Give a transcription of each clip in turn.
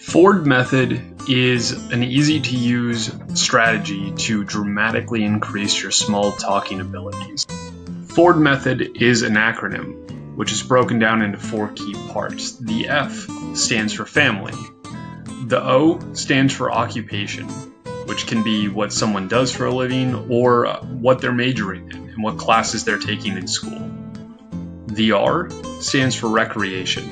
Ford method is an easy-to-use strategy to dramatically increase your small talking abilities. Ford method is an acronym, which is broken down into four key parts. The F stands for family. The O stands for occupation, which can be what someone does for a living or what they're majoring in and what classes they're taking in school. The R stands for recreation,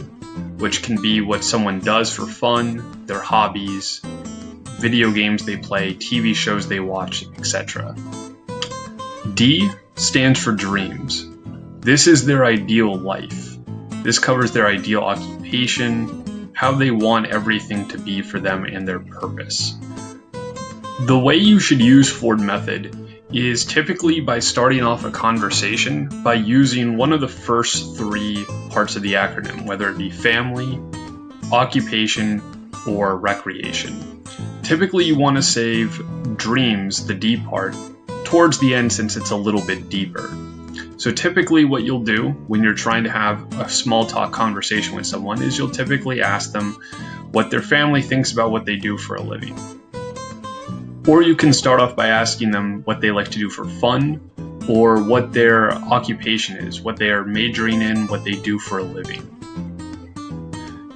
which can be what someone does for fun, their hobbies, video games they play, TV shows they watch, etc. D stands for dreams. This is their ideal life. This covers their ideal occupation, how they want everything to be for them and their purpose. The way you should use Ford method is typically by starting off a conversation by using one of the first three parts of the acronym, whether it be family, occupation, or recreation. Typically you want to save dreams, the D part, towards the end since it's a little bit deeper. So typically what you'll do when you're trying to have a small talk conversation with someone is you'll typically ask them what their family thinks about what they do for a living. Or you can start off by asking them what they like to do for fun, or what their occupation is, what they are majoring in, what they do for a living.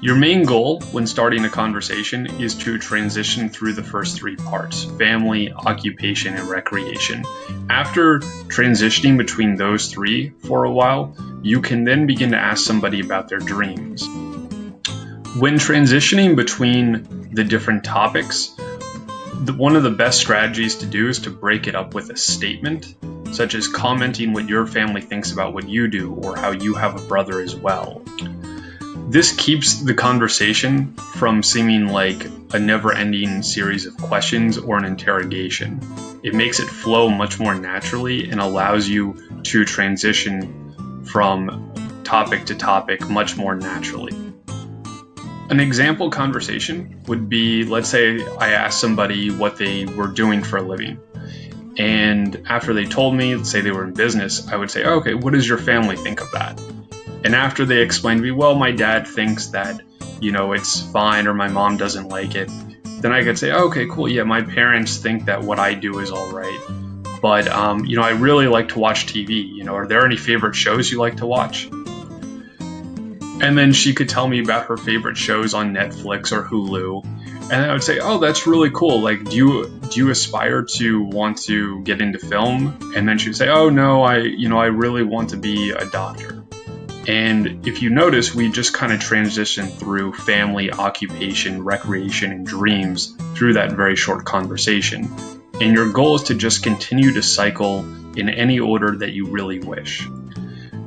Your main goal when starting a conversation is to transition through the first three parts: family, occupation, and recreation. After transitioning between those three for a while, you can then begin to ask somebody about their dreams. When transitioning between the different topics, one of the best strategies to do is to break it up with a statement, such as commenting what your family thinks about what you do or how you have a brother as well. This keeps the conversation from seeming like a never-ending series of questions or an interrogation. It makes it flow much more naturally and allows you to transition from topic to topic much more naturally. An example conversation would be, let's say I asked somebody what they were doing for a living. And after they told me, let's say they were in business, I would say, oh, okay, what does your family think of that? And after they explained to me, well, my dad thinks that, it's fine, or my mom doesn't like it, then I could say, oh, okay, cool, yeah, my parents think that what I do is all right. But, I really like to watch TV. Are there any favorite shows you like to watch? And then she could tell me about her favorite shows on Netflix or Hulu. And I would say, oh, that's really cool. Like, do you aspire to want to get into film? And then she'd say, oh, no, I really want to be a doctor. And if you notice, we just kind of transitioned through family, occupation, recreation, and dreams through that very short conversation. And your goal is to just continue to cycle in any order that you really wish.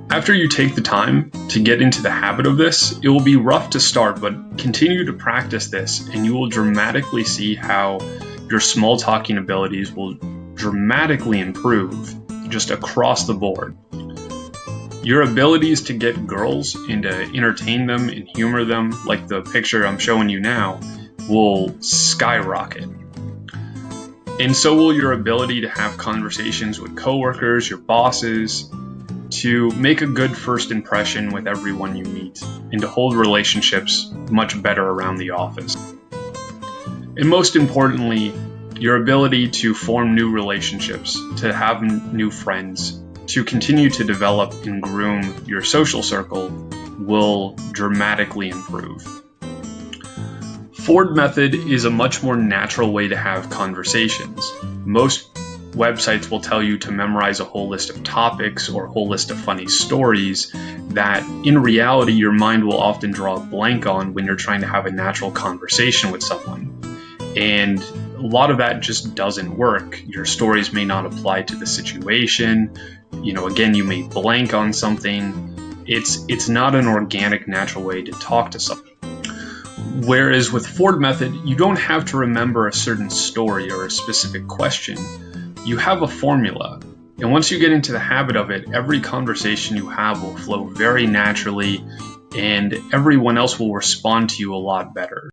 After you take the time to get into the habit of this, it will be rough to start, but continue to practice this and you will dramatically see how your small talking abilities will dramatically improve just across the board. Your abilities to get girls and to entertain them and humor them, like the picture I'm showing you now, will skyrocket. And so will your ability to have conversations with coworkers, your bosses, to make a good first impression with everyone you meet, and to hold relationships much better around the office. And most importantly, your ability to form new relationships, to have new friends, to continue to develop and groom your social circle will dramatically improve. Ford method is a much more natural way to have conversations. Most websites will tell you to memorize a whole list of topics or a whole list of funny stories that in reality your mind will often draw a blank on when you're trying to have a natural conversation with someone. And a lot of that just doesn't work. Your stories may not apply to the situation. Again, you may blank on something. It's not an organic, natural way to talk to someone. Whereas with Ford method, you don't have to remember a certain story or a specific question. You have a formula, and once you get into the habit of it, every conversation you have will flow very naturally, and everyone else will respond to you a lot better.